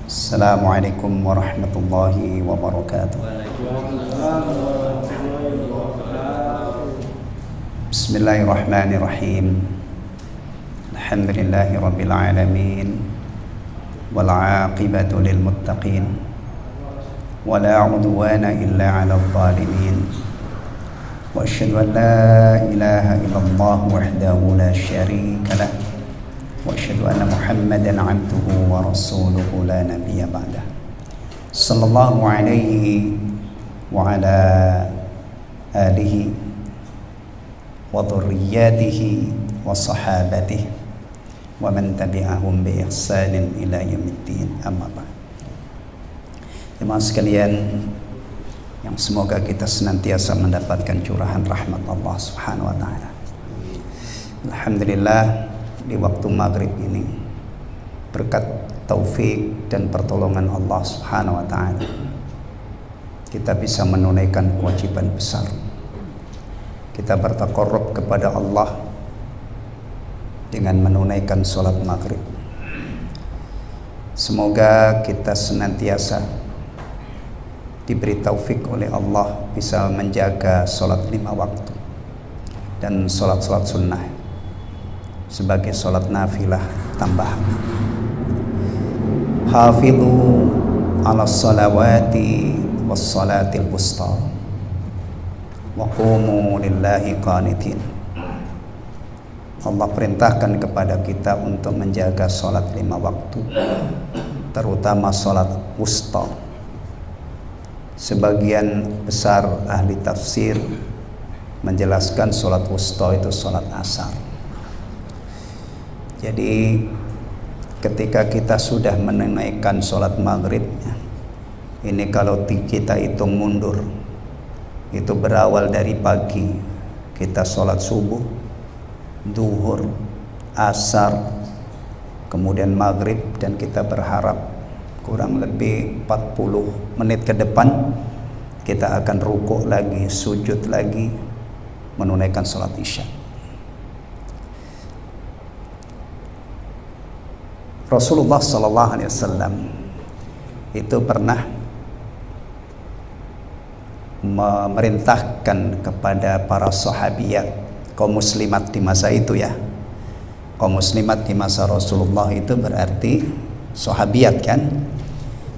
Assalamualaikum warahmatullahi wabarakatuh. Bismillahirrahmanirrahim. Alhamdulillahi rabbil alamin. Wal aqibatu lil muttaqin. Wala udwana illa 'alal zalimin. Wa asyhadu an la ilaha illallah wahdahu la syarika lah. Wa asyhadu anna Muhammadan 'abduhu wa rasuluhu la nabiyya ba'dah. Sallallahu alaihi wa ala alihi wa dhurriyyatihi wa sahabatihi wa man tabi'ahum bi ihsanin ila yaumiddin. Amma ba'd. Jemaah sekalian, yang semoga kita senantiasa mendapatkan curahan rahmat Allah Subhanahu wa taala. Alhamdulillah, di waktu maghrib ini berkat taufik dan pertolongan Allah Subhanahu wa taala kita bisa menunaikan kewajiban besar. Kita bertaqarrub kepada Allah dengan menunaikan sholat maghrib. Semoga kita senantiasa diberi taufik oleh Allah bisa menjaga sholat 5 waktu dan sholat-sholat sunnah sebagai sholat nafilah tambahan. Hafidhu ala salawati was salatil wusta wa qumu lillahi qanitin. Allah perintahkan kepada kita untuk menjaga sholat 5 waktu, terutama sholat wusta. Sebagian besar ahli tafsir menjelaskan sholat wusta itu sholat asar. Jadi ketika kita sudah menunaikan sholat maghrib, ini kalau kita hitung mundur, itu berawal dari pagi kita sholat subuh, duhur, asar, kemudian maghrib, dan kita berharap kurang lebih 40 menit ke depan kita akan rukuk lagi, sujud lagi, menunaikan sholat isya. Rasulullah SAW itu pernah memerintahkan kepada para sahabiyat, kaum muslimat di masa itu ya. Kaum muslimat di masa Rasulullah itu berarti sahabiyat kan.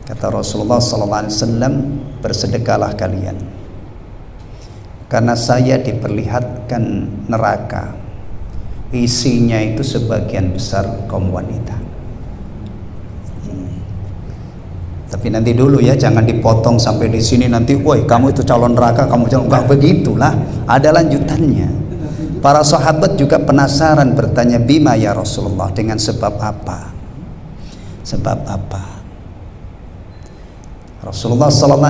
Kata Rasulullah SAW, bersedekahlah kalian, karena saya diperlihatkan neraka, isinya itu sebagian besar kaum wanita. Tapi nanti dulu ya, jangan dipotong sampai di sini nanti, woi kamu itu calon neraka, kamu calon, enggak begitulah, ada lanjutannya. Para sahabat juga penasaran, bertanya, bima ya Rasulullah, dengan sebab apa? Sebab apa? Rasulullah SAW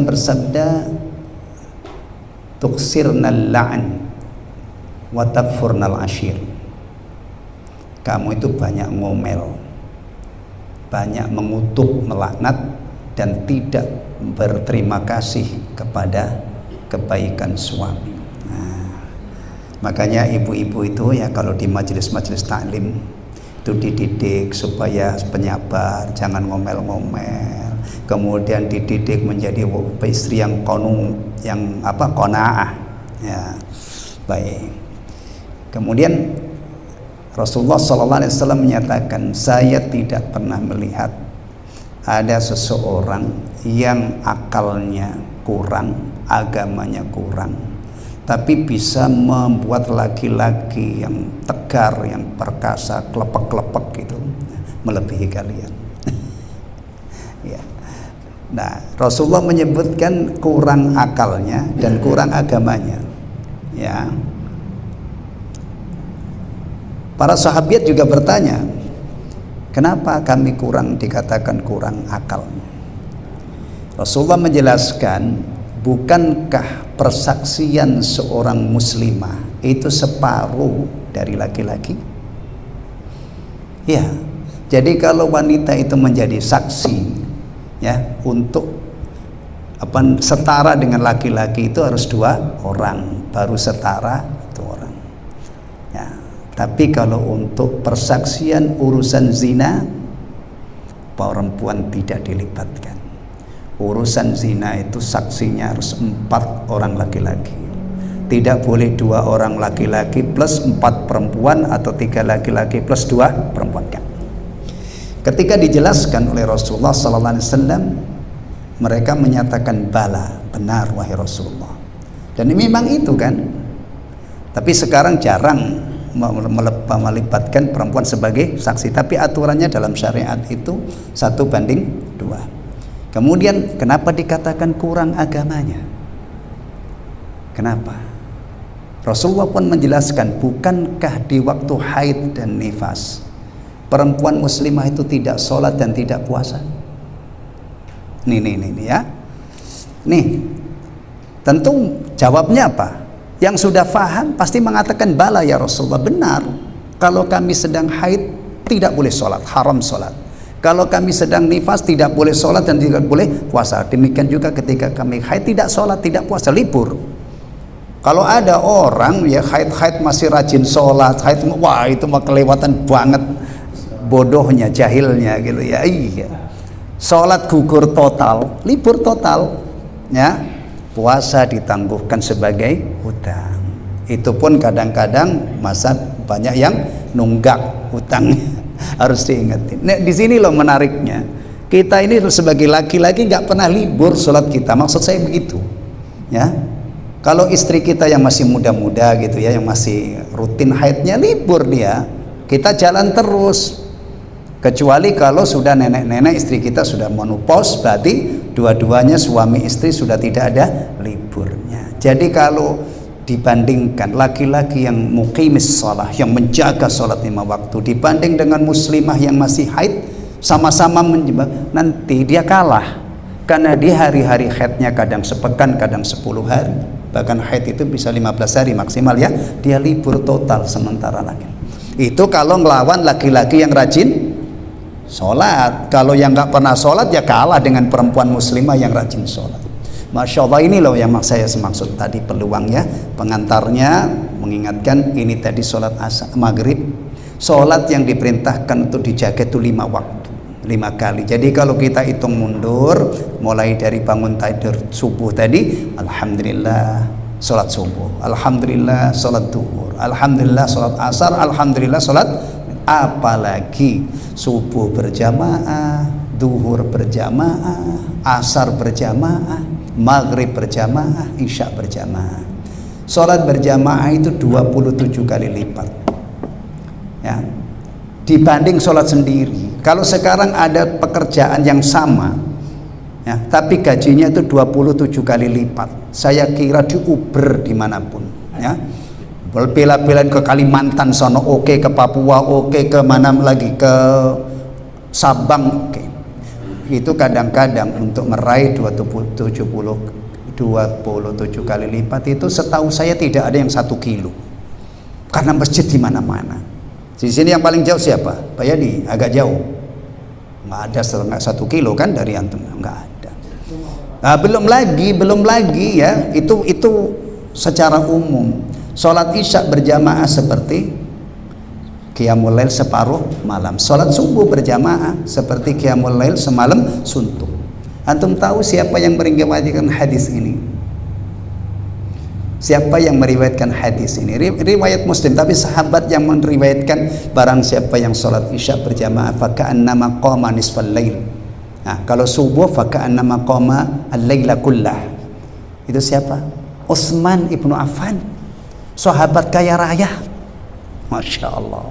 bersabda, tuksirnal la'an wa takfurnal ashir. Kamu itu banyak ngomel, banyak mengutuk, melaknat, dan tidak berterima kasih kepada kebaikan suami. Nah, makanya ibu-ibu itu ya kalau di majelis-majelis taklim itu dididik supaya penyabar, jangan ngomel-ngomel. Kemudian dididik menjadi istri yang qanaah ya. Baik. Kemudian Rasulullah SAW menyatakan, saya tidak pernah melihat ada seseorang yang akalnya kurang, agamanya kurang, tapi bisa membuat laki-laki yang tegar, yang perkasa, klepek-klepek gitu, melebihi kalian. Ya. Nah, Rasulullah menyebutkan kurang akalnya dan kurang agamanya. Ya. Para sahabat juga bertanya, kenapa kami dikatakan kurang akalnya? Rasulullah menjelaskan, bukankah persaksian seorang muslimah itu separuh dari laki-laki? Ya, jadi kalau wanita itu menjadi saksi ya untuk setara dengan laki-laki, itu harus 2 orang baru setara 1 orang. Ya, tapi kalau untuk persaksian urusan zina, perempuan tidak dilibatkan. Urusan zina itu saksinya harus 4 orang laki-laki. Tidak boleh 2 orang laki-laki plus 4 perempuan atau 3 laki-laki plus 2 perempuan. Kan? Ketika dijelaskan oleh Rasulullah sallallahu alaihi wasallam, mereka menyatakan bala, benar wahai Rasulullah. Dan ini memang itu kan. Tapi sekarang jarang melibatkan perempuan sebagai saksi. Tapi aturannya dalam syariat itu 1:2. Kemudian kenapa dikatakan kurang agamanya? Kenapa? Rasulullah pun menjelaskan, bukankah di waktu haid dan nifas perempuan muslimah itu tidak sholat dan tidak puasa? Nih ya. Nih, tentu jawabnya apa? Yang sudah faham pasti mengatakan bala ya Rasulullah, benar. Kalau kami sedang haid tidak boleh sholat, haram sholat. Kalau kami sedang nifas tidak boleh sholat dan tidak boleh puasa. Demikian juga ketika kami haid tidak sholat, tidak puasa, libur. Kalau ada orang ya haid masih rajin sholat, haid, wah itu mah kelewatan banget, bodohnya, jahilnya gitu ya. Iya. Sholat gugur total, libur total, ya. Puasa ditangguhkan sebagai hutang. Itu pun kadang-kadang masa banyak yang nunggak hutang. Harus diingetin. Nah, di sini loh menariknya. Kita ini sebagai laki-laki nggak pernah libur sholat kita. Maksud saya begitu, ya. Kalau istri kita yang masih muda-muda gitu ya, yang masih rutin haidnya, libur dia. Kita jalan terus. Kecuali kalau sudah nenek-nenek, istri kita sudah menopause, berarti dua-duanya suami istri sudah tidak ada liburnya. Jadi kalau dibandingkan laki-laki yang muqimis shalah, yang menjaga sholat 5 waktu, dibanding dengan muslimah yang masih haid, sama-sama menjebak, nanti dia kalah. Karena di hari-hari haidnya kadang sepekan, kadang 10 hari, bahkan haid itu bisa 15 hari maksimal ya, dia libur total. Sementara lagi itu kalau ngelawan laki-laki yang rajin sholat. Kalau yang nggak pernah sholat ya kalah dengan perempuan muslimah yang rajin sholat. Masya Allah, ini loh yang saya maksud tadi peluangnya, pengantarnya mengingatkan ini tadi sholat maghrib, sholat yang diperintahkan untuk dijaga itu 5 waktu, 5 kali. Jadi kalau kita hitung mundur, mulai dari bangun tidur subuh tadi, alhamdulillah sholat subuh, alhamdulillah sholat duhur, alhamdulillah sholat asar, alhamdulillah sholat, apalagi subuh berjamaah, duhur berjamaah, asar berjamaah, maghrib berjamaah, isya berjamaah. Sholat berjamaah itu 27 kali lipat ya, dibanding sholat sendiri. Kalau sekarang ada pekerjaan yang sama ya, tapi gajinya itu 27 kali lipat, saya kira di Uber dimanapun ya, bela-belain ke Kalimantan sono oke, ke Papua oke, ke mana lagi, ke Sabang oke. Itu kadang-kadang untuk meraih 27 kali lipat itu setahu saya tidak ada yang 1 kilo, karena masjid di mana-mana. Di sini yang paling jauh siapa? Pak Yadi, agak jauh, nggak ada setengah 1 kilo kan dari antum, nggak ada. Nah, belum lagi ya, itu secara umum. Sholat isya berjamaah seperti qiyamul lail separuh malam. Sholat subuh berjamaah seperti qiyamul lail semalam suntuk. Antum tahu siapa yang meriwayatkan hadis ini? Siapa yang meriwayatkan hadis ini? Riwayat Muslim, tapi sahabat yang meriwayatkan, barang siapa yang sholat isya berjamaah faka'annama qama nisfal lail. Nah, kalau subuh faka'annama qama al-laila kullah. Itu siapa? Utsman ibnu Affan, sahabat kaya raya. Masya Allah.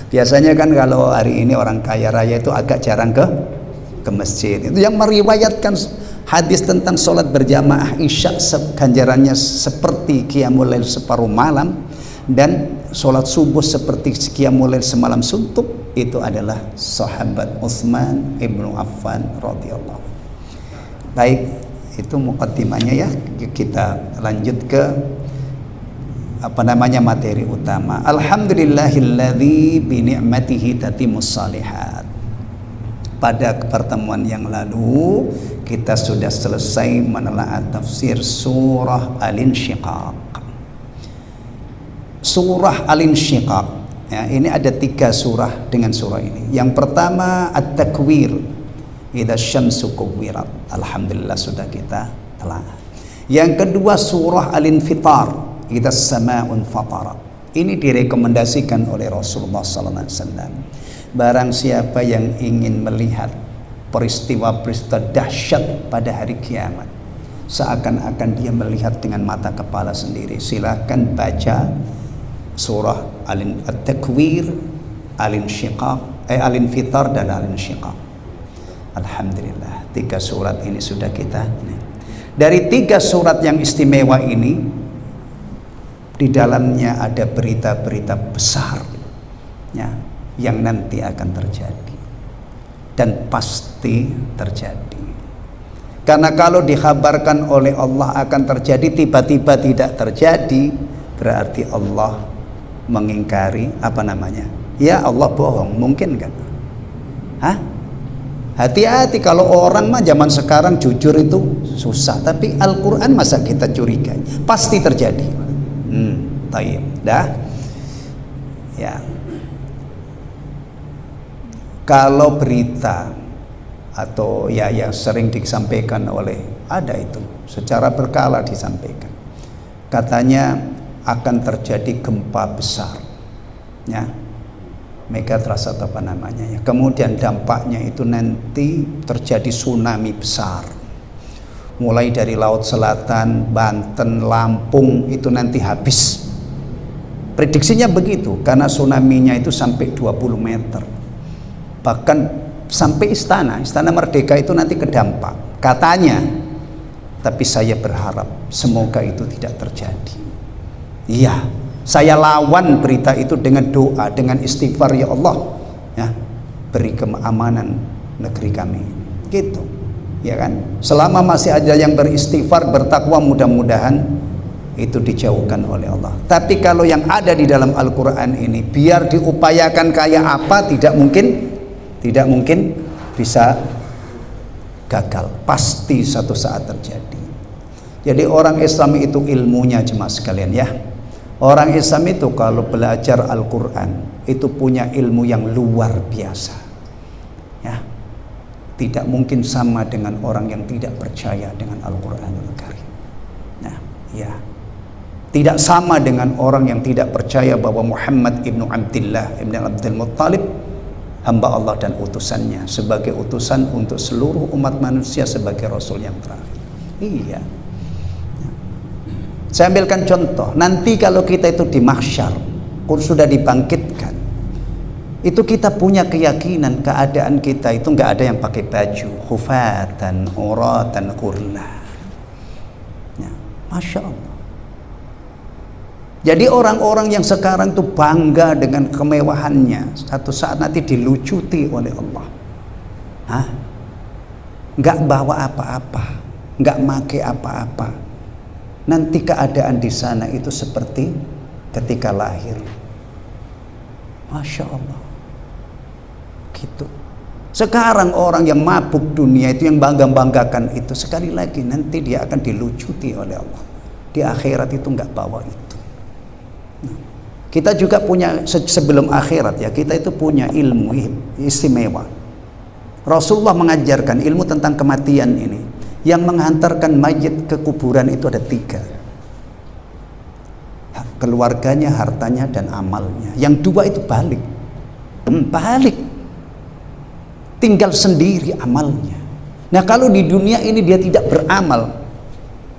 Biasanya kan kalau hari ini orang kaya raya itu agak jarang ke masjid. Itu yang meriwayatkan hadis tentang sholat berjamaah isya ganjarannya seperti qiyamul lail separuh malam, dan sholat subuh seperti qiyamul lail semalam suntuk, itu adalah sahabat Utsman ibnu Affan radhiyallahu. Baik, itu muqaddimahnya ya. Kita lanjut ke materi utama. Alhamdulillahilladzi bi ni'matihi tatimmus shalihat. Pada pertemuan yang lalu kita sudah selesai menelaah tafsir surah Al-Insyiqaq. Surah Al-Insyiqaq ya, ini ada 3 surah dengan surah ini. Yang pertama At-Takwir, idza syamsu kuwirat. Alhamdulillah sudah kita telah. Yang kedua surah Al-Infitar, idza samaa'un fatarat. Ini direkomendasikan oleh Rasulullah sallallahu alaihi wasallam. Barang siapa yang ingin melihat peristiwa-peristiwa dahsyat pada hari kiamat, seakan-akan dia melihat dengan mata kepala sendiri, silakan baca surah At-Takwir, Al-Infitar dan Al-Insyiqaq. Alhamdulillah, 3 surat ini sudah kita. Dari 3 surat yang istimewa ini, di dalamnya ada berita-berita besar ya, yang nanti akan terjadi dan pasti terjadi. Karena kalau dikhabarkan oleh Allah akan terjadi tiba-tiba tidak terjadi, berarti Allah mengingkari ya Allah bohong, mungkin kan? Hati-hati kalau orang mah zaman sekarang jujur itu susah, tapi Al-Quran masa kita curigai, pasti terjadi. Tayyib, dah. Ya. Kalau berita atau ya yang sering disampaikan oleh ada itu secara berkala disampaikan, katanya akan terjadi gempa besar, ya, megatrust atau apa namanya ya. Kemudian dampaknya itu nanti terjadi tsunami besar, mulai dari Laut Selatan, Banten, Lampung itu nanti habis. Prediksinya begitu, karena tsunami-nya itu sampai 20 meter. Bahkan sampai istana Merdeka itu nanti kedampak katanya. Tapi saya berharap semoga itu tidak terjadi. Iya, saya lawan berita itu dengan doa, dengan istighfar, ya Allah, ya, beri keamanan negeri kami, gitu. Ya kan? Selama masih ada yang beristighfar, bertakwa, mudah-mudahan itu dijauhkan oleh Allah. Tapi kalau yang ada di dalam Al-Quran ini, biar diupayakan kayak apa, tidak mungkin bisa gagal, pasti satu saat terjadi. Jadi orang Islam itu ilmunya jemaah sekalian ya, orang Islam itu kalau belajar Al-Quran itu punya ilmu yang luar biasa ya. Tidak mungkin sama dengan orang yang tidak percaya dengan Al-Quranul Karim. Nah, ya, tidak sama dengan orang yang tidak percaya bahwa Muhammad ibnu Abdullah ibnu Abdul Muttalib hamba Allah dan utusannya, sebagai utusan untuk seluruh umat manusia, sebagai Rasul yang terakhir. Iya. Saya ambilkan contoh, nanti kalau kita itu di mahsyar, sudah dibangkitkan, itu kita punya keyakinan keadaan kita itu nggak ada yang pakai baju, khufatan, uratan, ghurla. Ya, Masya Allah. Jadi orang-orang yang sekarang itu bangga dengan kemewahannya, satu saat nanti dilucuti oleh Allah. Nggak bawa apa-apa, nggak make apa-apa. Nanti keadaan di sana itu seperti ketika lahir. Masya Allah. Gitu. Sekarang orang yang mabuk dunia itu, yang bangga-banggakan itu, sekali lagi nanti dia akan dilucuti oleh Allah. Di akhirat itu nggak bawa itu. Kita juga punya sebelum akhirat ya, kita itu punya ilmu istimewa. Rasulullah mengajarkan ilmu tentang kematian ini. Yang menghantarkan mayit ke kuburan itu ada 3. Keluarganya, hartanya, dan amalnya. Yang 2 itu balik. Balik. Tinggal sendiri amalnya. Nah kalau di dunia ini dia tidak beramal,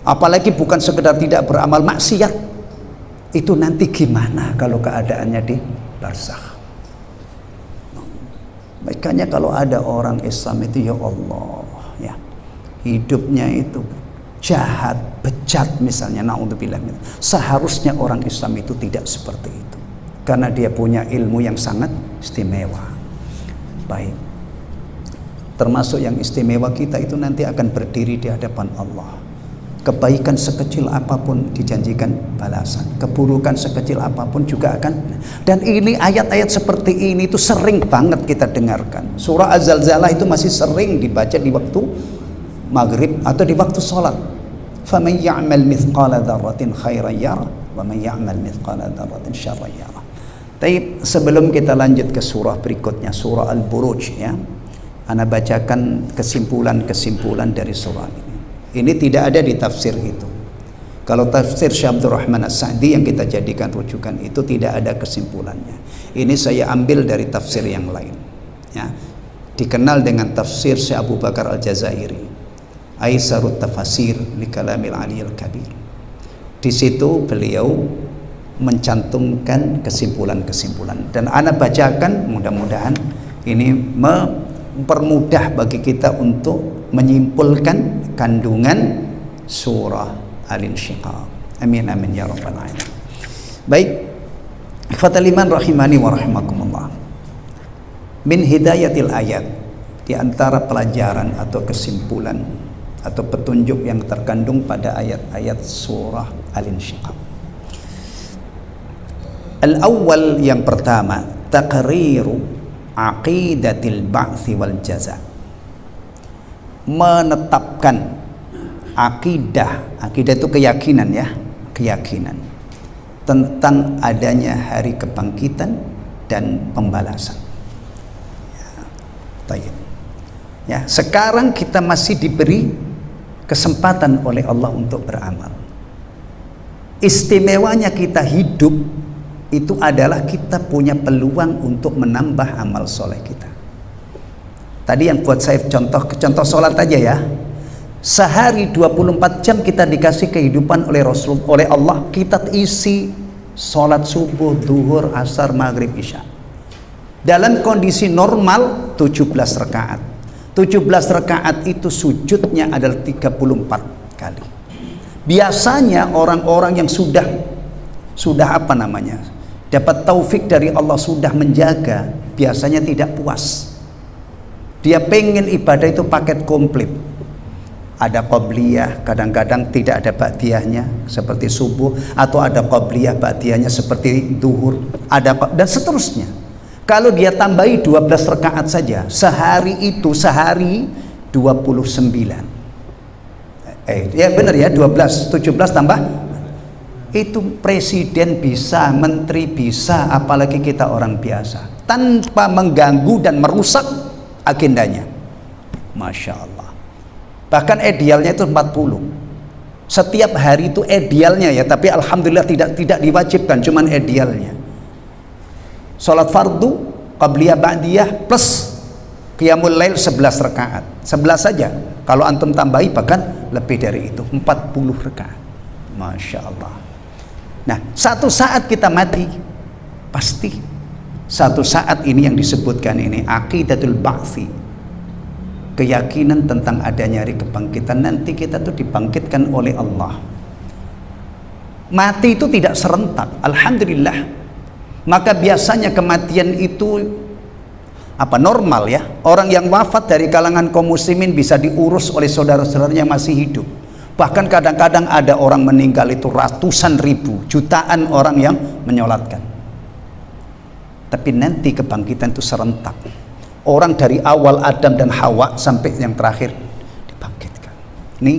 apalagi bukan sekedar tidak beramal, maksiat, itu nanti gimana kalau keadaannya di barzakh? Makanya kalau ada orang Islam itu, ya Allah ya, hidupnya itu jahat, bejat misalnya, naudzubillah, seharusnya orang Islam itu tidak seperti itu, karena dia punya ilmu yang sangat istimewa. Baik, termasuk yang istimewa kita itu nanti akan berdiri di hadapan Allah. Kebaikan sekecil apapun dijanjikan balasan, keburukan sekecil apapun juga akan. Dan ini ayat-ayat seperti ini itu sering banget kita dengarkan. Surah Az-Zalzalah itu masih sering dibaca di waktu maghrib atau di waktu sholat. فَمَنْ يَعْمَلْ مِثْقَالَ ذَرَّةٍ خَيْرًا يَرَهُ وَمَنْ يَعْمَلْ مِثْقَالَ ذَرَّةٍ شَرًّا يَرَهُ. Tapi sebelum kita lanjut ke surah berikutnya, surah Al-Buruj ya, Ana bacakan kesimpulan-kesimpulan dari surah ini. Ini tidak ada di tafsir itu. Kalau tafsir Syekh Abdul Rahman As-Sa'di yang kita jadikan rujukan itu tidak ada kesimpulannya. Ini saya ambil dari tafsir yang lain. Ya. Dikenal dengan tafsir Syekh Abu Bakar Al-Jazairi, Aisarut Tafasir li Kalamil Aliyil Kabir. Di situ beliau mencantumkan kesimpulan-kesimpulan, dan ana bacakan, mudah-mudahan ini mempermudah bagi kita untuk menyimpulkan kandungan surah Al-Insyiqaq. Amin amin ya rabbal alamin. Baik, ikhwatal iman rahimani wa rahimakumullah. Min hidayatil ayat, di antara pelajaran atau kesimpulan atau petunjuk yang terkandung pada ayat-ayat surah Al-Insyiqaq. Al-awwal, yang pertama, taqriru aqidatil ba'thi wal jaza. Menetapkan akidah itu keyakinan ya, keyakinan tentang adanya hari kebangkitan dan pembalasan. Ya, sekarang kita masih diberi kesempatan oleh Allah untuk beramal. Istimewanya kita hidup itu adalah kita punya peluang untuk menambah amal soleh kita. Tadi yang buat saya contoh sholat aja ya. Sehari 24 jam kita dikasih kehidupan oleh Rasul, oleh Allah. Kita isi sholat subuh, duhur, asar, maghrib, isya. Dalam kondisi normal 17 rakaat. 17 rakaat itu sujudnya adalah 34 kali. Biasanya orang-orang yang sudah apa namanya, dapat taufik dari Allah, sudah menjaga, biasanya tidak puas. Dia pengen ibadah itu paket komplit. Ada qabliyah, kadang-kadang tidak ada ba'diyahnya seperti subuh, atau ada qabliyah ba'diyahnya seperti duhur, dan seterusnya. Kalau dia tambahi 12 rakaat saja, sehari 29. Ya benar ya, 12, 17 tambah itu presiden bisa, menteri bisa, apalagi kita orang biasa, tanpa mengganggu dan merusak agendanya. Masya Allah. Bahkan idealnya itu 40 setiap hari, itu idealnya ya, tapi alhamdulillah tidak diwajibkan, cuman idealnya. Sholat fardu, qabliyah, ba'diyah plus qiyamul lail 11 rakaat, 11 saja. Kalau antum tambahi bahkan lebih dari itu, 40 rakaat. Masya Allah. Nah, satu saat kita mati, pasti satu saat ini yang disebutkan ini aqidatul ba'thi, keyakinan tentang adanya hari kebangkitan. Nanti kita tuh dibangkitkan oleh Allah. Mati itu tidak serentak, alhamdulillah. Maka biasanya kematian itu normal ya. Orang yang wafat dari kalangan kaum muslimin bisa diurus oleh saudara-saudaranya masih hidup. Bahkan kadang-kadang ada orang meninggal itu ratusan ribu, jutaan orang yang menyolatkan. Tapi nanti kebangkitan itu serentak. Orang dari awal Adam dan Hawa sampai yang terakhir dibangkitkan. Ini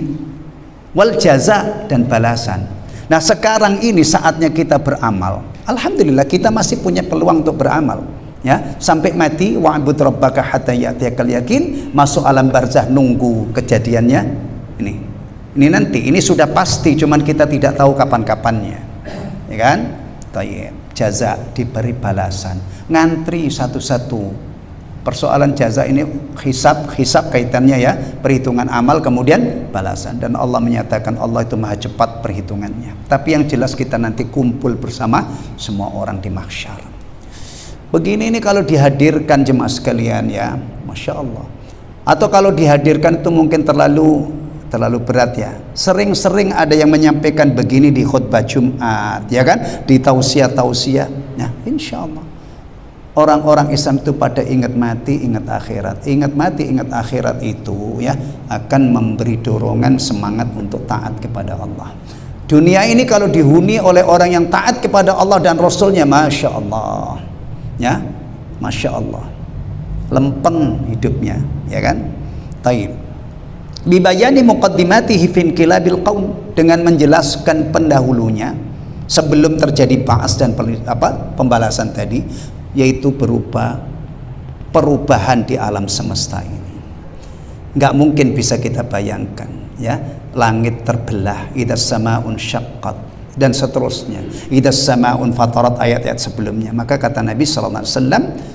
wal jaza, dan balasan. Nah, sekarang ini saatnya kita beramal. Alhamdulillah kita masih punya peluang untuk beramal. Ya, sampai mati, wa'bud rabbaka hatta ya'tiyakal yakin, masuk alam barzah nunggu kejadiannya. Ini nanti, ini sudah pasti, cuman kita tidak tahu kapan-kapannya. Ya kan? Tayyib. Jaza, diberi balasan. Ngantri satu-satu. Persoalan jaza ini hisab kaitannya ya, perhitungan amal kemudian balasan, dan Allah menyatakan Allah itu maha cepat perhitungannya. Tapi yang jelas kita nanti kumpul bersama semua orang di mahsyar. Begini ini kalau dihadirkan jemaah sekalian ya, Masya Allah. Atau kalau dihadirkan itu mungkin terlalu berat ya. Sering-sering ada yang menyampaikan begini di khutbah Jumat, ya kan, di tausiah. Nah, insya Allah orang-orang Islam itu pada ingat mati, ingat akhirat. Ingat mati, ingat akhirat itu ya akan memberi dorongan semangat untuk taat kepada Allah. Dunia ini kalau dihuni oleh orang yang taat kepada Allah dan Rasulnya, Masya Allah ya, Masya Allah, lempeng hidupnya, ya kan. Taib. Bibayani muqaddimatihi fi inqilabil qaum, dengan menjelaskan pendahulunya sebelum terjadi ba'as dan pembalasan tadi, yaitu berupa perubahan di alam semesta ini. Nggak mungkin bisa kita bayangkan, ya, langit terbelah, idzas samaun syaqqat, dan seterusnya, idzas samaun fatarat, ayat-ayat sebelumnya. Maka kata Nabi SAW,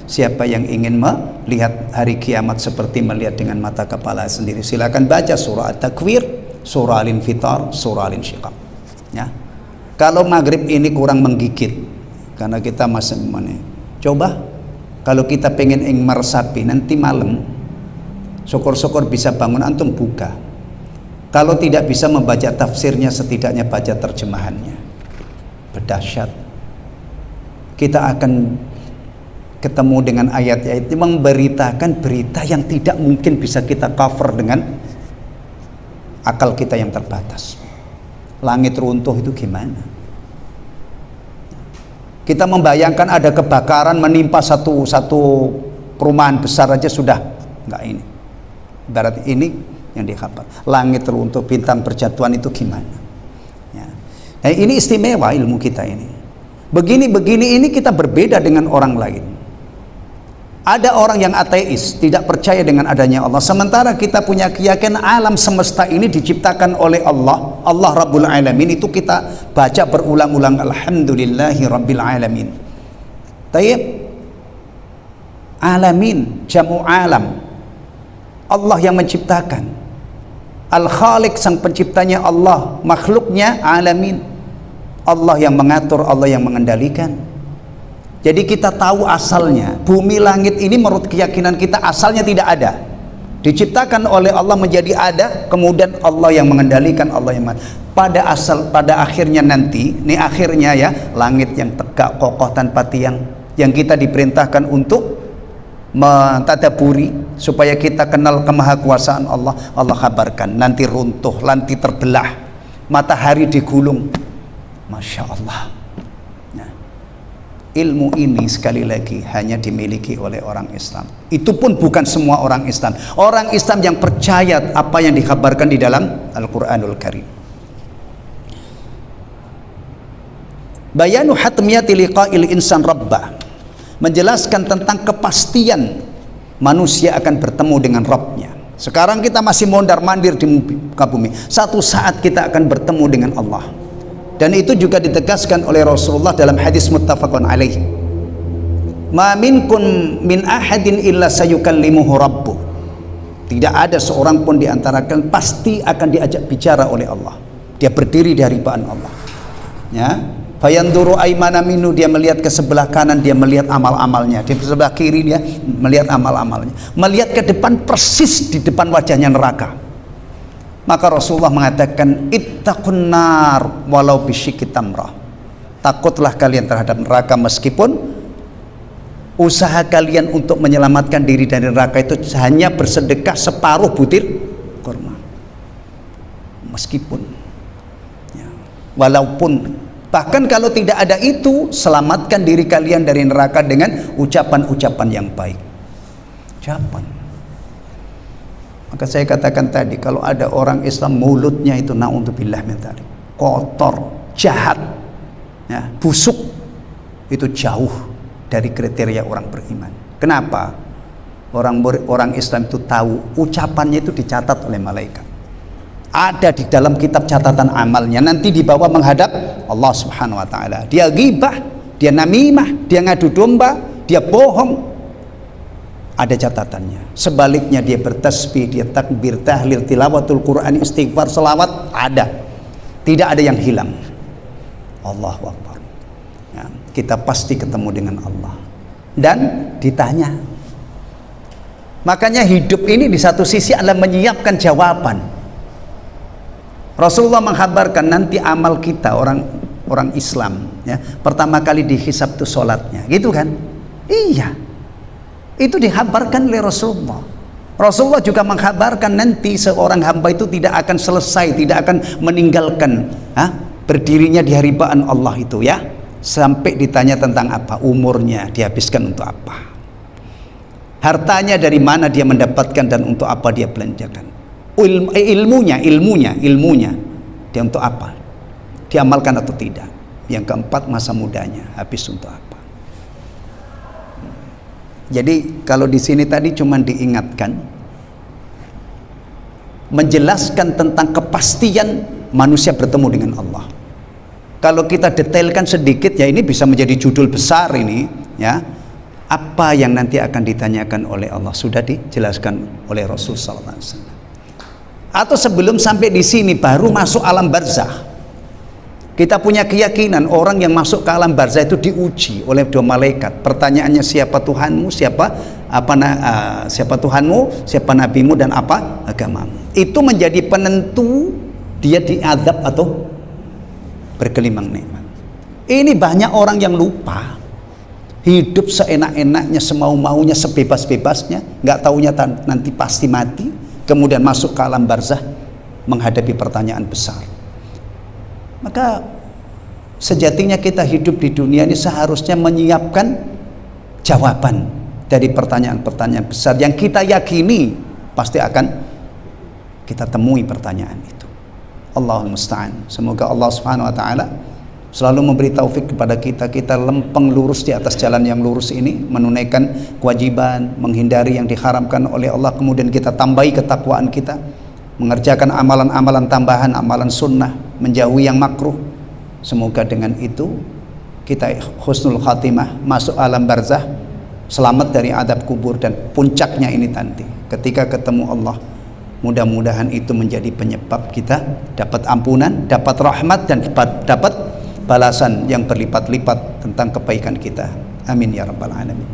siapa yang ingin melihat hari kiamat seperti melihat dengan mata kepala sendiri, silakan baca surah At-Takwir, surah Al-Infitar, surah Al-Insyiqaq, ya. Kalau maghrib ini kurang menggigit karena kita masih coba kalau kita pengen meresapi nanti malam, syukur-syukur bisa bangun antum buka. Kalau tidak bisa membaca tafsirnya, setidaknya baca terjemahannya. Berdahsyat. Kita akan ketemu dengan ayat-ayat yang memberitakan berita yang tidak mungkin bisa kita cover dengan akal kita yang terbatas. Langit runtuh itu gimana? Kita membayangkan ada kebakaran menimpa satu perumahan besar aja sudah enggak ini. Ibarat ini yang dikhabar. Langit runtuh, bintang berjatuhan, itu gimana? Ya. Nah, ini istimewa ilmu kita ini. Begini-begini ini kita berbeda dengan orang lain. Ada orang yang ateis, tidak percaya dengan adanya Allah. Sementara kita punya keyakinan alam semesta ini diciptakan oleh Allah. Allah Rabbul Alamin, itu kita baca berulang-ulang. Alhamdulillahi Rabbil Alamin. Tayyib. Alamin, jamu alam. Allah yang menciptakan. Al-Khaliq, sang penciptanya Allah. Makhluknya alamin. Allah yang mengatur, Allah yang mengendalikan. Jadi kita tahu asalnya. Bumi langit ini menurut keyakinan kita asalnya tidak ada. Diciptakan oleh Allah menjadi ada, kemudian Allah yang mengendalikan, Allah yang pada akhirnya nanti, ini akhirnya ya, langit yang tegak kokoh tanpa tiang, yang kita diperintahkan untuk mentadaburi supaya kita kenal kemahakuasaan Allah. Allah kabarkan nanti runtuh, nanti terbelah, matahari digulung. Masya Allah. Nah, ilmu ini sekali lagi hanya dimiliki oleh orang Islam. Itu pun bukan semua orang Islam. Orang Islam yang percaya apa yang dikabarkan di dalam Al-Quranul Karim. Bayanu hatmiyati liqa'il insan rabbah, menjelaskan tentang kepastian manusia akan bertemu dengan Rabbnya. Sekarang kita masih mondar-mandir di muka bumi. Satu saat kita akan bertemu dengan Allah. Dan itu juga ditegaskan oleh Rasulullah dalam hadis muttafaqun alaih. Ma minkum min ahadin illa sayukallimuhu rabbuh. Tidak ada seorang pun di antara kalian pasti akan diajak bicara oleh Allah. Dia berdiri di hadapan Allah. Ya. Fayanduru aimana minhu, dia melihat ke sebelah kanan, dia melihat amal-amalnya. Di sebelah kiri dia melihat amal-amalnya. Melihat ke depan, persis di depan wajahnya neraka. Maka Rasulullah mengatakan, ittaqun nar walau bisyikki tamrah. Takutlah kalian terhadap neraka meskipun usaha kalian untuk menyelamatkan diri dari neraka itu hanya bersedekah separuh butir kurma. Meskipun ya, walaupun, bahkan kalau tidak ada itu, selamatkan diri kalian dari neraka dengan ucapan-ucapan yang baik. Ucapan. Maka saya katakan tadi, kalau ada orang Islam mulutnya itu na'udzubillah min dzalik, kotor, jahat, ya, busuk, itu jauh dari kriteria orang beriman. Kenapa? Orang Islam itu tahu ucapannya itu dicatat oleh malaikat. Ada di dalam kitab catatan amalnya, nanti dibawa menghadap Allah Subhanahu wa taala. Dia ghibah, dia namimah, dia ngadu domba, dia bohong, ada catatannya. Sebaliknya dia bertasbih, dia takbir, tahlil, tilawatul Quran, istighfar, selawat, ada. Tidak ada yang hilang. Allahu Akbar. Ya, kita pasti ketemu dengan Allah dan ditanya. Makanya hidup ini di satu sisi adalah menyiapkan jawaban. Rasulullah menghabarkan nanti amal kita orang Islam, ya, pertama kali dihisab itu sholatnya, gitu kan? Iya. Itu dikhabarkan oleh Rasulullah. Rasulullah juga menghabarkan nanti seorang hamba itu tidak akan selesai, tidak akan meninggalkan berdirinya di hadapan Allah itu, ya, sampai ditanya tentang apa, umurnya dihabiskan untuk apa, hartanya dari mana dia mendapatkan dan untuk apa dia belanjakan, ilmunya dia untuk apa, diamalkan atau tidak. Yang keempat, masa mudanya habis untuk apa. Jadi kalau di sini tadi cuma diingatkan, menjelaskan tentang kepastian manusia bertemu dengan Allah. Kalau kita detailkan sedikit, ya ini bisa menjadi judul besar ini, ya. Apa yang nanti akan ditanyakan oleh Allah sudah dijelaskan oleh Rasul sallallahu alaihi wasallam. Atau sebelum sampai di sini baru masuk alam barzakh. Kita punya keyakinan orang yang masuk ke alam barzakh itu diuji oleh dua malaikat. Pertanyaannya siapa Tuhanmu, siapa Tuhanmu, siapa nabimu, dan apa agamamu. Itu menjadi penentu dia diazab atau bergelimang nikmat. Ini banyak orang yang lupa. Hidup seenak-enaknya, semau-maunya, sebebas-bebasnya, nggak taunya nanti pasti mati, kemudian masuk ke alam barzakh menghadapi pertanyaan besar. Maka sejatinya kita hidup di dunia ini seharusnya menyiapkan jawaban dari pertanyaan-pertanyaan besar yang kita yakini pasti akan kita temui pertanyaan itu. Allahul musta'an. Semoga Allah Subhanahu wa taala selalu memberi taufik kepada kita lempeng lurus di atas jalan yang lurus ini, menunaikan kewajiban, menghindari yang diharamkan oleh Allah, kemudian kita tambahi ketakwaan kita, mengerjakan amalan-amalan tambahan, amalan sunnah, menjauhi yang makruh. Semoga dengan itu kita husnul khatimah, masuk alam barzakh, selamat dari adab kubur, dan puncaknya ini nanti ketika ketemu Allah. Mudah-mudahan itu menjadi penyebab kita dapat ampunan, dapat rahmat, dan dapat balasan yang berlipat-lipat tentang kebaikan kita. Amin ya rabbal alamin.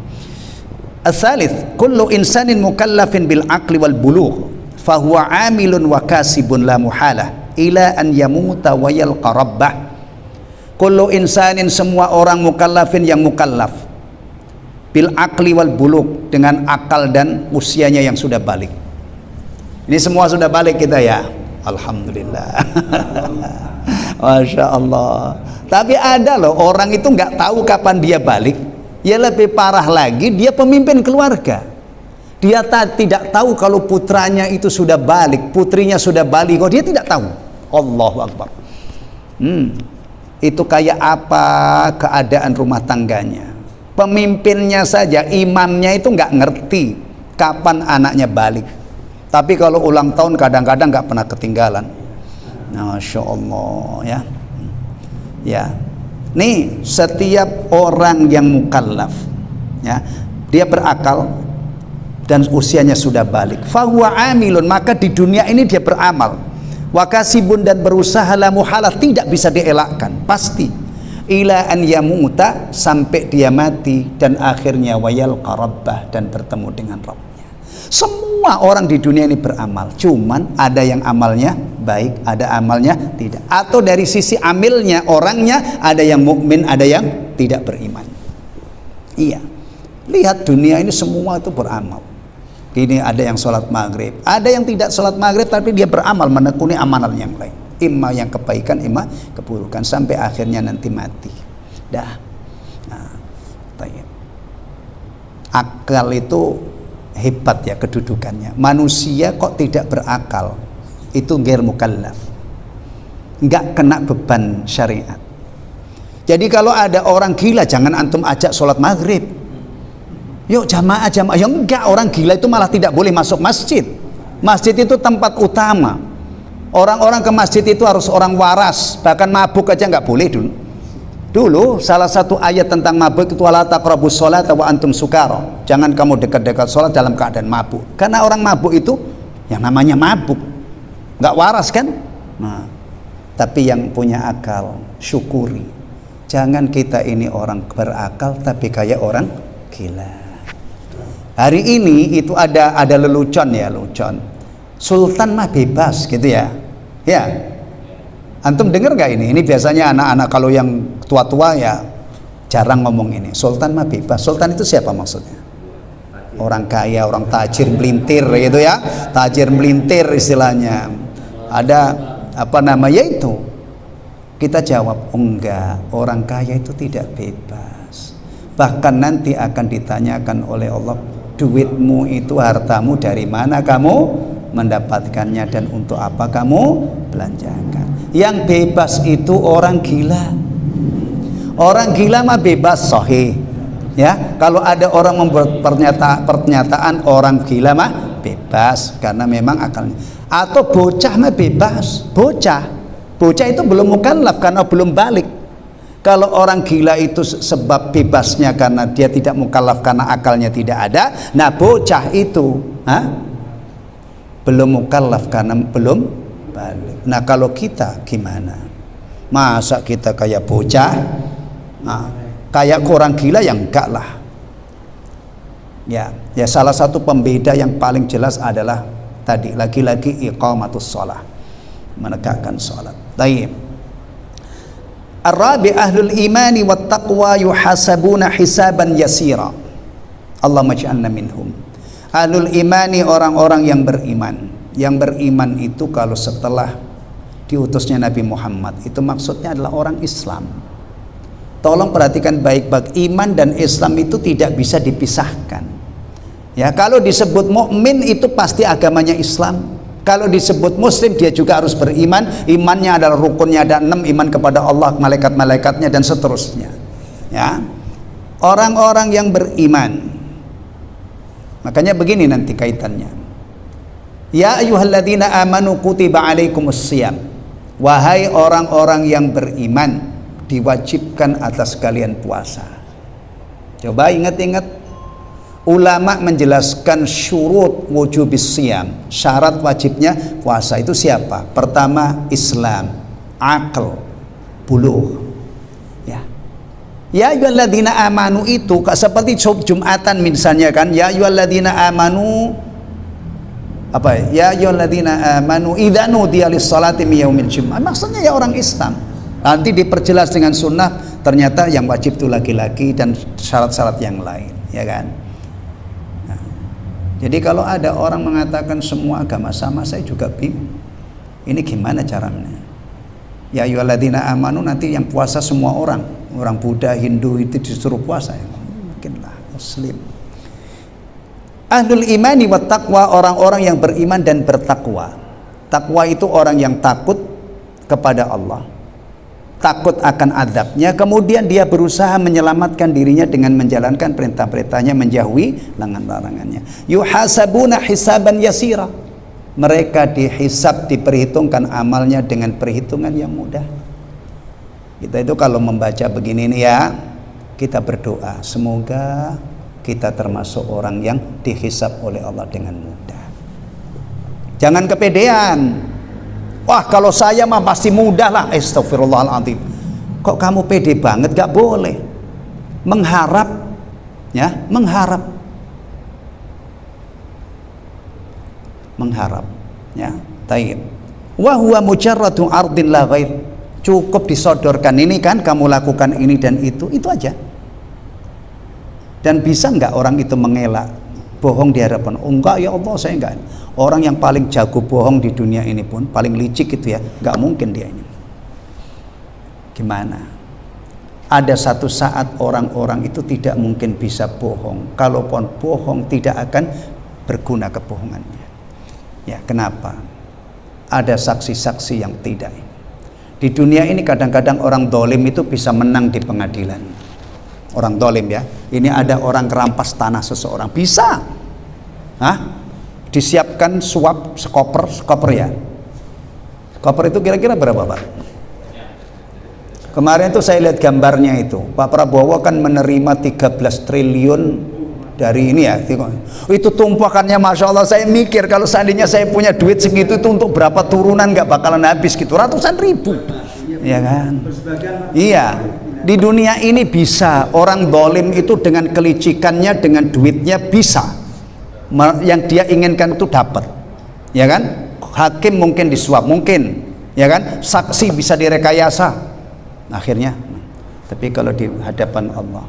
As-salits, kullu insanin mukallafin bil aqli wal bulugh fahuwa amilun wa kasibun la muhalah ila an yamuta wa yalqa rabbah. Kullu insanin, semua orang, mukallafin yang mukallaf, bil aqli wal bulugh, dengan akal dan usianya yang sudah balik. Ini semua sudah balik kita ya, alhamdulillah. Masya Allah. Tapi ada loh orang itu nggak tahu kapan dia balik. Ya lebih parah lagi, dia pemimpin keluarga. Dia tidak tahu kalau putranya itu sudah balik, putrinya sudah balik, kok dia tidak tahu. Allahu Akbar. Itu kayak apa keadaan rumah tangganya? Pemimpinnya saja, imamnya itu nggak ngerti kapan anaknya balik. Tapi kalau ulang tahun kadang-kadang nggak pernah ketinggalan. Masya Allah ya. Ya, nih setiap orang yang mukallaf, ya, dia berakal dan usianya sudah balik, fahuwa amilun, maka di dunia ini dia beramal, wakasibun, dan berusaha, la muhalah, tidak bisa dielakkan, pasti, ila an yamuta, sampai dia mati, dan akhirnya wayalqa rabbah, dan bertemu dengan Rabbnya. Semua orang di dunia ini beramal, cuman ada yang amalnya baik, ada amalnya tidak. Atau dari sisi amilnya, orangnya, ada yang mukmin, ada yang tidak beriman. Iya, lihat dunia ini semua itu beramal. Ini ada yang sholat maghrib, ada yang tidak sholat maghrib, tapi dia beramal, menekuni amalan yang lain, imma yang kebaikan, imma keburukan, sampai akhirnya nanti mati. Dah. Nah, akal itu hebat ya kedudukannya. Manusia kok tidak berakal, itu ghair mukallaf, nggak kena beban syariat. Jadi kalau ada orang gila, jangan antum ajak sholat maghrib, yuk jamaah, ya enggak, orang gila itu malah tidak boleh masuk masjid. Masjid itu tempat utama. Orang-orang ke masjid itu harus orang waras, bahkan mabuk aja nggak boleh dulu. Dulu salah satu ayat tentang mabuk itu, wala taqrabus sholata wa antum sukara, jangan kamu dekat-dekat sholat dalam keadaan mabuk. Karena orang mabuk itu yang namanya mabuk, nggak waras kan. Nah, tapi yang punya akal syukuri, jangan kita ini orang berakal tapi kayak orang gila. Hari ini itu ada lelucon ya, lelucon sultan mah bebas gitu ya. Ya, antum dengar nggak ini? Ini biasanya anak-anak kalau yang tua-tua ya jarang ngomong ini. Sultan mah bebas. Sultan itu siapa maksudnya? Orang kaya, orang tajir melintir gitu ya. Tajir melintir istilahnya. Ada apa namanya itu? Kita jawab, enggak. Orang kaya itu tidak bebas. Bahkan nanti akan ditanyakan oleh Allah, duitmu itu, hartamu dari mana kamu mendapatkannya dan untuk apa kamu belanjakan. Yang bebas itu orang gila. Orang gila mah bebas sahih, Ya, kalau ada orang membuat pernyataan orang gila mah bebas karena memang akalnya. Atau bocah mah bebas. Bocah itu belum mukallaf karena belum balik. Kalau orang gila itu sebab bebasnya karena dia tidak mukallaf karena akalnya tidak ada. Nah, bocah itu belum mukallaf karena belum balik. Nah, kalau kita gimana? Masa kita kayak bocah? Kayak orang gila yang enggak lah. Ya, salah satu pembeda yang paling jelas adalah tadi lagi-lagi iqamatus shalah, menegakkan salat. Baik. Ar-rabi ahlul imani wat taqwa yuhasabuna hisaban yasira. Allahumma ij'alna minhum. Ahlul imani orang-orang yang beriman. Yang beriman itu kalau setelah diutusnya Nabi Muhammad itu maksudnya adalah orang Islam. Tolong perhatikan baik-baik, iman dan Islam itu tidak bisa dipisahkan. Ya, kalau disebut mukmin itu pasti agamanya Islam. Kalau disebut muslim dia juga harus beriman. Imannya adalah rukunnya ada 6, iman kepada Allah, malaikat-malaikatnya dan seterusnya. Ya. Orang-orang yang beriman. Makanya begini nanti kaitannya. Ya ayyuhalladzina amanu kutiba alaikumusshiyam. Wahai orang-orang yang beriman, diwajibkan atas kalian puasa. Coba ingat-ingat, ulama menjelaskan syurut wujubis siyam, syarat wajibnya puasa itu siapa? Pertama Islam, akal, bulugh. Ya ayyuhalladzina amanu itu seperti Jumatan misalnya kan, ya ayyuhalladzina amanu apa ya ayyuhalladzina amanu idza nudiya lis-shalati min yaumil jumu'ah. Maksudnya ya orang Islam. Nanti diperjelas dengan sunnah, ternyata yang wajib itu laki-laki dan syarat-syarat yang lain, ya kan? Nah, jadi kalau ada orang mengatakan semua agama sama, saya juga bingung. Ini gimana caranya? Ya ayyuhalladzina amanu nanti yang puasa semua orang Buddha, Hindu itu disuruh puasa, ya mungkinlah Muslim. Ahlul imani wat taqwa, orang-orang yang beriman dan bertakwa. Takwa itu orang yang takut kepada Allah, takut akan azabnya, kemudian dia berusaha menyelamatkan dirinya dengan menjalankan perintah-perintahnya, menjauhi larangan-larangannya. Yuhasabuna hisaban yasira. Mereka dihisab, diperhitungkan amalnya dengan perhitungan yang mudah. Kita itu kalau membaca begini nih ya, kita berdoa semoga kita termasuk orang yang dihisab oleh Allah dengan mudah. Jangan kepedean. Wah, kalau saya mah pasti mudah lah. Astagfirullahaladzim. Kok kamu pede banget? Gak boleh mengharap, ya, mengharap, ya. Taib. Wa huwa mujarradu ardin la ghair. Cukup disodorkan ini kan, kamu lakukan ini dan itu aja. Dan bisa nggak orang itu mengelak, bohong di hadapan? Oh, enggak ya Allah, saya enggak. Orang yang paling jago bohong di dunia ini pun, paling licik itu ya, nggak mungkin dia ini. Gimana? Ada satu saat orang-orang itu tidak mungkin bisa bohong. Kalaupun bohong tidak akan berguna kebohongannya. Ya, kenapa? Ada saksi-saksi yang tidak. Di dunia ini kadang-kadang orang dolim itu bisa menang di pengadilan. Orang dolim ya. Ini ada orang kerampas tanah seseorang, bisa. Disiapkan suap sekoper ya. Koper itu kira-kira berapa Pak? Kemarin tuh saya lihat gambarnya itu. Pak Prabowo kan menerima 13 triliun dari ini ya. Itu tumpukannya Masya Allah. Saya mikir kalau seandainya saya punya duit segitu itu untuk berapa turunan gak bakalan habis gitu. Ratusan ribu. Ya kan? Iya. Di dunia ini bisa orang dolim itu dengan kelicikannya, dengan duitnya bisa. Yang dia inginkan itu dapat. Ya kan? Hakim mungkin disuap, mungkin. Ya kan? Saksi bisa direkayasa. Akhirnya. Tapi kalau di hadapan Allah,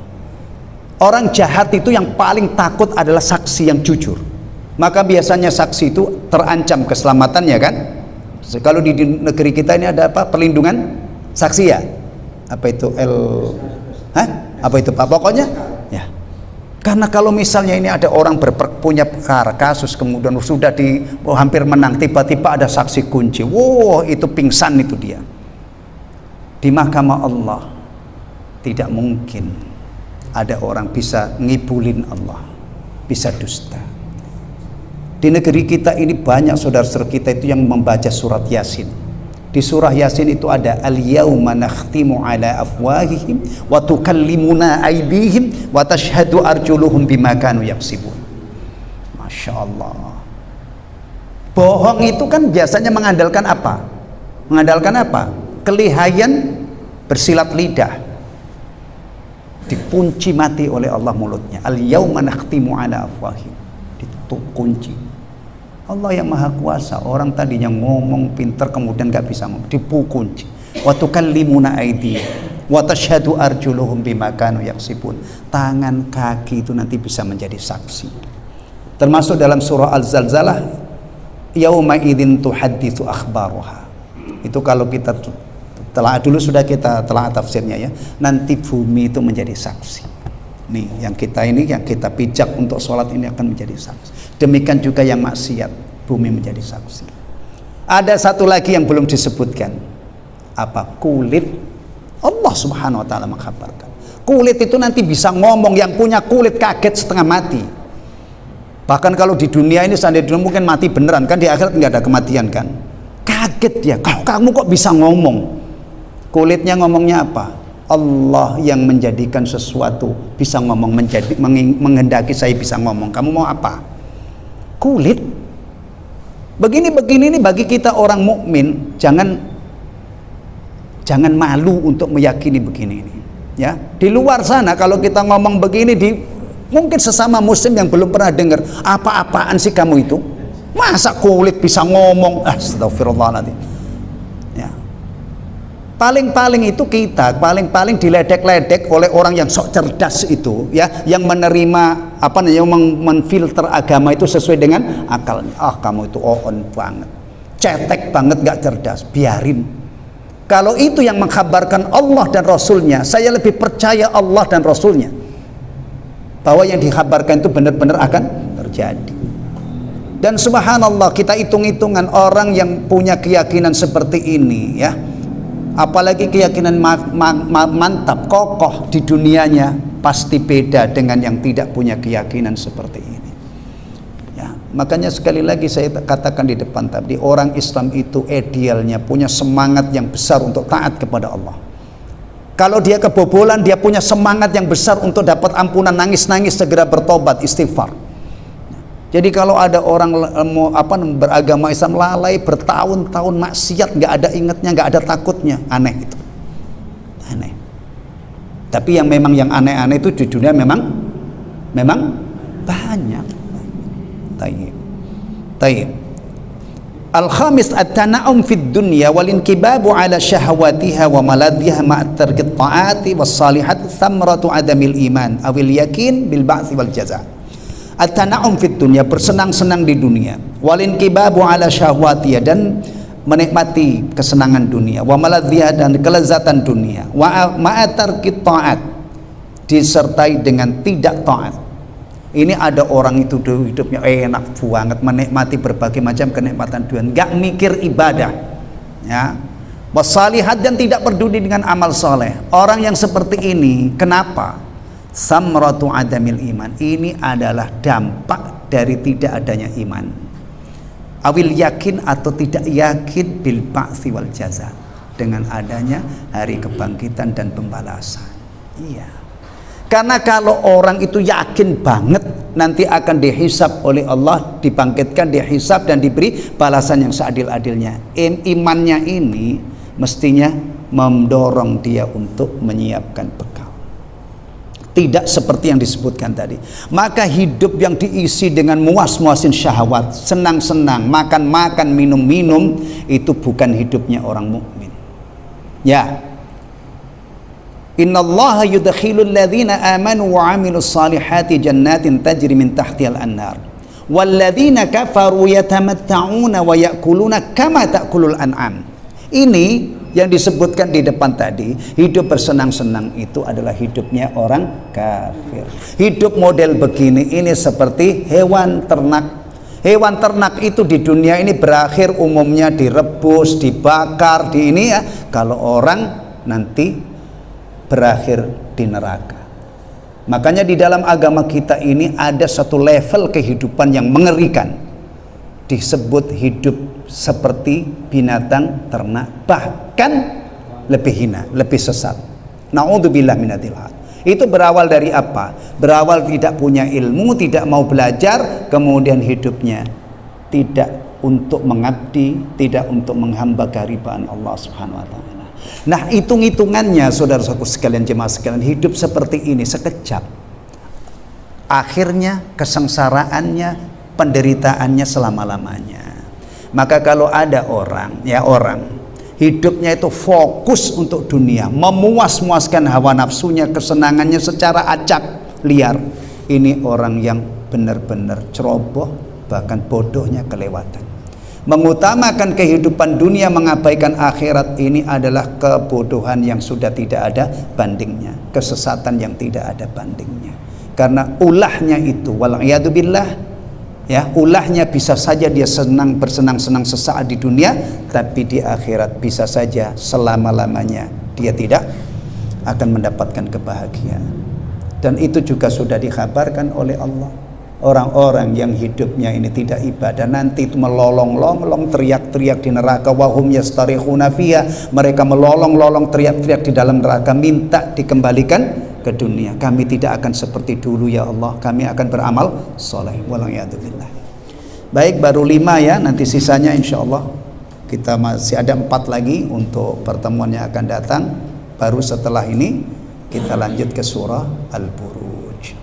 orang jahat itu yang paling takut adalah saksi yang jujur. Maka biasanya saksi itu terancam keselamatannya kan. Kalau di negeri kita ini ada apa? Perlindungan saksi ya? Apa itu apa itu Pak? Pokoknya ya. Karena kalau misalnya ini ada orang punya perkara kasus kemudian sudah hampir menang, tiba-tiba ada saksi kunci. Wow, itu pingsan itu dia. Di mahkamah Allah tidak mungkin. ada orang bisa ngibulin Allah, bisa dusta. Di negeri kita ini banyak saudara-saudara kita itu yang membaca surat Yasin. Di surah Yasin itu ada al-yauma nakhtimu ala afwahihim wa tukallimuna aydihim wa tashhadu arjuluhum bima kanu yaksibun. Masya Allah. Bohong itu kan biasanya mengandalkan apa? Mengandalkan apa? Kelihayan, bersilat lidah. Dikunci mati oleh Allah mulutnya. Al-yauma nakhtimu ala afwahihim. Ditutup kunci. Allah yang maha kuasa. Orang tadinya ngomong pintar kemudian gak bisa ngomong, dikunci. Wa tukallimuna aydihim wa tashhadu arjuluhum bima kanu yaksibun. Tangan kaki itu nanti bisa menjadi saksi. Termasuk dalam surah Al-Zalzalah, yauma idzin tuhadditsu akhbaruha. Itu kalau kita telah dulu sudah kita telah tafsirnya ya. Nanti bumi itu menjadi saksi. Nih, yang kita pijak untuk sholat ini akan menjadi saksi. Demikian juga yang maksiat, bumi menjadi saksi. Ada satu lagi yang belum disebutkan. Apa? Kulit. Allah Subhanahu wa taala mengkhabarkan. Kulit itu nanti bisa ngomong, yang punya kulit kaget setengah mati. Bahkan kalau di dunia ini seandainya mungkin mati beneran, kan di akhirat nggak ada kematian kan. Kaget dia, kamu kok bisa ngomong? Kulitnya ngomongnya apa? Allah yang menjadikan sesuatu bisa ngomong, menghendaki saya bisa ngomong. Kamu mau apa? Kulit. Begini ini bagi kita orang mukmin, jangan malu untuk meyakini begini ini. Ya, di luar sana kalau kita ngomong begini, mungkin sesama muslim yang belum pernah dengar, apa-apaan sih kamu itu? Masa kulit bisa ngomong? Astagfirullahaladzim. Ya. Paling-paling itu kita paling diledek-ledek oleh orang yang sok cerdas itu, ya, yang menerima memfilter agama itu sesuai dengan akalnya. Kamu itu on banget, cetek banget, gak cerdas, biarin. Kalau itu yang mengkabarkan Allah dan Rasulnya, saya lebih percaya Allah dan Rasulnya, bahwa yang dikabarkan itu benar-benar akan terjadi. Dan subhanallah, kita hitung-hitungan orang yang punya keyakinan seperti ini, ya, apalagi keyakinan mantap, kokoh di dunianya, pasti beda dengan yang tidak punya keyakinan seperti ini. Ya, makanya sekali lagi saya katakan di depan tadi, orang Islam itu idealnya punya semangat yang besar untuk taat kepada Allah. Kalau dia kebobolan, dia punya semangat yang besar untuk dapat ampunan, nangis-nangis segera bertobat, istighfar. Jadi kalau ada orang beragama Islam lalai bertahun-tahun maksiat, nggak ada ingatnya, nggak ada takutnya, aneh itu, aneh. Tapi yang aneh-aneh itu di dunia memang banyak. Tayyib. Al-khamis at-tana'um fid dunya wal inkibabu ala syahawatiha wa maladhiha ma'at tarkit ta'ati was salihat thamratu adamil iman awil yakin bil ba'thi wal jaza. At-tana'um fid dunya, bersenang-senang di dunia, wal inkibabu ala syahawatiha, dan menikmati kesenangan dunia, wa maladhiha, dan kelezatan dunia, wa ma'at tarkit ta'at, disertai dengan tidak taat. Ini ada orang itu hidupnya enak banget, menikmati berbagai macam kenikmatan dunia, nggak mikir ibadah, ya, wasalihat, dan tidak peduli dengan amal soleh. Orang yang seperti ini, kenapa? Samratu adamil iman, ini adalah dampak dari tidak adanya iman. Awil yakin, atau tidak yakin bil ba'thi wal jaza, dengan adanya hari kebangkitan dan pembalasan. Iya. Karena kalau orang itu yakin banget nanti akan dihisab oleh Allah, dibangkitkan, dihisab, dan diberi balasan yang seadil-adilnya, imannya ini mestinya mendorong dia untuk menyiapkan bekal. Tidak seperti yang disebutkan tadi. Maka hidup yang diisi dengan muas-muasin syahwat, senang-senang, makan-makan, minum-minum, itu bukan hidupnya orang mukmin. Ya. Innallaha yudkhilul ladzina amanu wa 'amilus salihati jannatin tajri min tahtihal anhar wal ladzina kafaru yatamatta'una wa ya'kuluna kama ta'kulul an'am. Ini yang disebutkan di depan tadi, hidup bersenang-senang itu adalah hidupnya orang kafir. Hidup model begini ini seperti hewan ternak. Hewan ternak itu di dunia ini berakhir umumnya direbus, dibakar, di ini ya. Kalau orang nanti berakhir di neraka. Makanya di dalam agama kita ini ada satu level kehidupan yang mengerikan, disebut hidup seperti binatang ternak, bahkan lebih hina, lebih sesat. Na'udzubillah minadzil hal. Itu berawal dari apa? Berawal tidak punya ilmu, tidak mau belajar, kemudian hidupnya tidak untuk mengabdi, tidak untuk menghamba keharibaan Allah Subhanahu wa taala. Nah, hitung-hitungannya saudara-saudaraku sekalian, jemaah sekalian, hidup seperti ini sekejap. Akhirnya kesengsaraannya, penderitaannya selama-lamanya. Maka kalau ada orang hidupnya itu fokus untuk dunia, memuas-muaskan hawa nafsunya, kesenangannya secara acak liar, ini orang yang benar-benar ceroboh, bahkan bodohnya kelewatan. Mengutamakan kehidupan dunia, mengabaikan akhirat, ini adalah kebodohan yang sudah tidak ada bandingnya, kesesatan yang tidak ada bandingnya. Karena ulahnya itu, wal'iyadzubillah, ya, ulahnya bisa saja dia bersenang-senang sesaat di dunia, tapi di akhirat bisa saja selama-lamanya dia tidak akan mendapatkan kebahagiaan. Dan itu juga sudah dikhabarkan oleh Allah. Orang-orang yang hidupnya ini tidak ibadah, nanti itu melolong-lolong, teriak-teriak di neraka, wahum yastarikhuna fiha, mereka melolong-lolong, teriak-teriak di dalam neraka, minta dikembalikan ke dunia. Kami tidak akan seperti dulu ya Allah, kami akan beramal soleh. Wala'iyadzubillah. Baik, baru 5 ya, nanti sisanya insya Allah kita masih ada 4 lagi untuk pertemuan yang akan datang. Baru setelah ini kita lanjut ke surah Al-Buruj.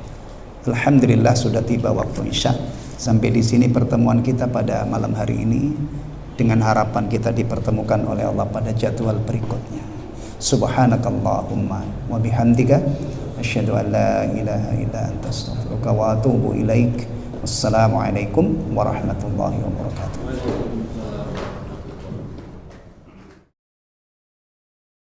Alhamdulillah sudah tiba waktu Isya. Sampai di sini pertemuan kita pada malam hari ini, dengan harapan kita dipertemukan oleh Allah pada jadwal berikutnya. Subhanakallahumma wa bihamdika asyhadu an la ilaha illa anta astaghfiruka wa atubu ilaik. Wassalamualaikum warahmatullahi wabarakatuh.